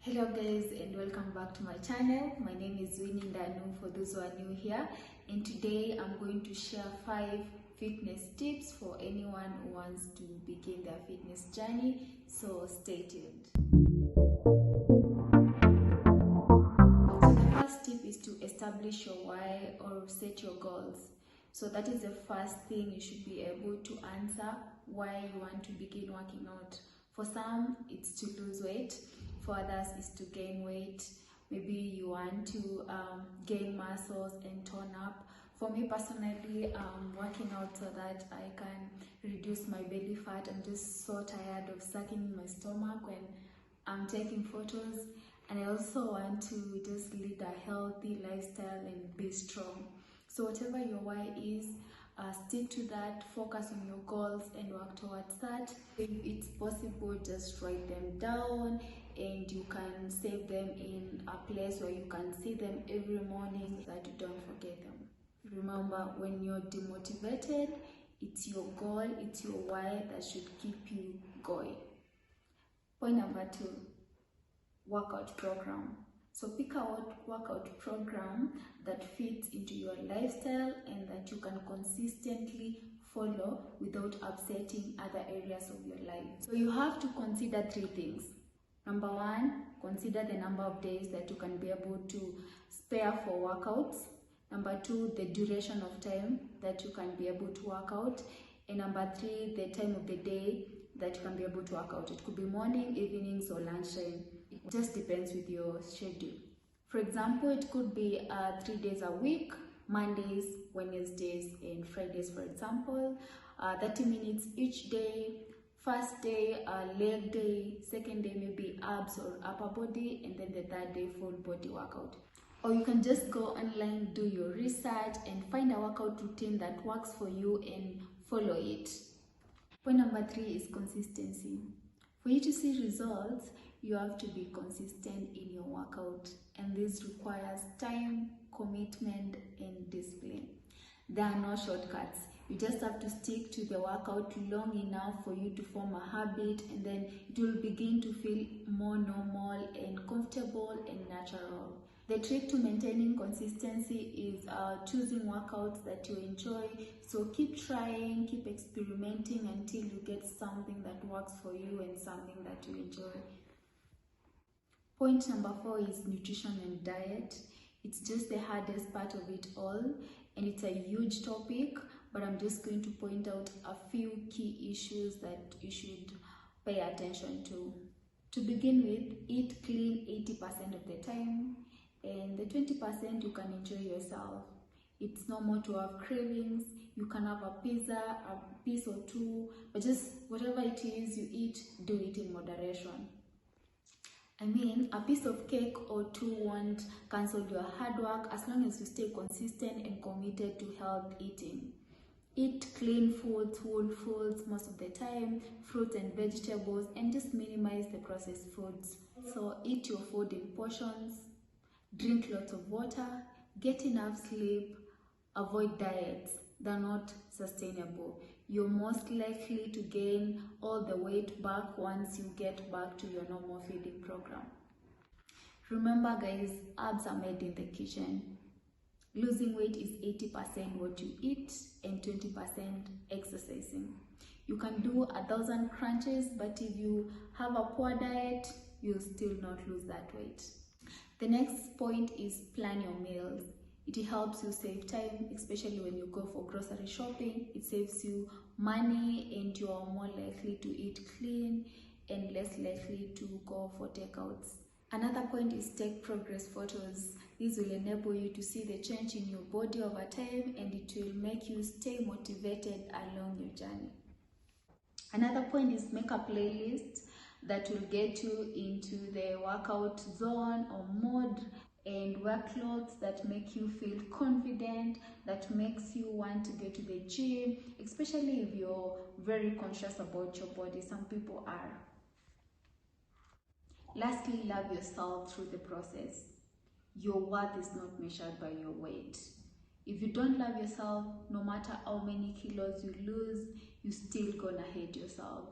Hello guys, and welcome back to my channel. My name is Winny Ndanu for those who are new here, and today I'm going to share 5 fitness tips for anyone who wants to begin their fitness journey, so stay tuned. So the first tip is to establish your why or set your goals. So that is the first thing you should be able to answer, why you want to begin working out. For some, it's to lose weight. For others, is to gain weight. Maybe you want to gain muscles and tone up. For me personally, I'm working out so that I can reduce my belly fat. I'm just so tired of sucking in my stomach when I'm taking photos. And I also want to just lead a healthy lifestyle and be strong. So whatever your why is, stick to that, focus on your goals and work towards that. If it's possible, just write them down and you can save them in a place where you can see them every morning so that you don't forget them. Remember, when you're demotivated, it's your goal, it's your why that should keep you going. Point number 2, workout program. So pick a workout program that fits into your lifestyle and that you can consistently follow without upsetting other areas of your life. So you have to consider 3 things. Number 1, consider the number of days that you can be able to spare for workouts. Number 2, the duration of time that you can be able to work out. And number 3, the time of the day that you can be able to work out. It could be morning, evenings, or lunchtime. It just depends with your schedule. For example, it could be 3 days a week, Mondays, Wednesdays, and Fridays, for example. 30 minutes each day. First day, leg day. Second day, maybe abs or upper body. And then the third day, full body workout. Or you can just go online, do your research, and find a workout routine that works for you and follow it. Point number 3 is consistency. For you to see results, you have to be consistent in your workout, and this requires time, commitment, and discipline. There are no shortcuts. You just have to stick to the workout long enough for you to form a habit, and then it will begin to feel more normal and comfortable and natural. The trick to maintaining consistency is choosing workouts that you enjoy. So keep trying, keep experimenting until you get something that works for you and something that you enjoy. Point number 4 is nutrition and diet. It's just the hardest part of it all, and it's a huge topic, but I'm just going to point out a few key issues that you should pay attention to. To begin with, eat clean 80% of the time, and the 20% you can enjoy yourself. It's normal to have cravings. You can have a pizza, a piece or 2, but just whatever it is you eat, do it in moderation. I mean, a piece of cake or 2 won't cancel your hard work as long as you stay consistent and committed to health eating. Eat clean foods, whole foods most of the time, fruits and vegetables, and just minimize the processed foods. So eat your food in portions, drink lots of water, get enough sleep, avoid diets that are not sustainable. You're most likely to gain all the weight back once you get back to your normal feeding program. Remember guys, abs are made in the kitchen. Losing weight is 80% what you eat and 20% exercising. You can do 1,000 crunches, but if you have a poor diet, you'll still not lose that weight. The next point is plan your meals. It helps you save time, especially when you go for grocery shopping. It saves you money and you are more likely to eat clean and less likely to go for takeouts. Another point is take progress photos. This will enable you to see the change in your body over time, and it will make you stay motivated along your journey. Another point is make a playlist that will get you into the workout zone or mode, and wear clothes that make you feel confident, that makes you want to go to the gym, especially if you're very conscious about your body. Some people are. Lastly, love yourself through the process. Your worth is not measured by your weight. If you don't love yourself, no matter how many kilos you lose, you're still gonna hate yourself.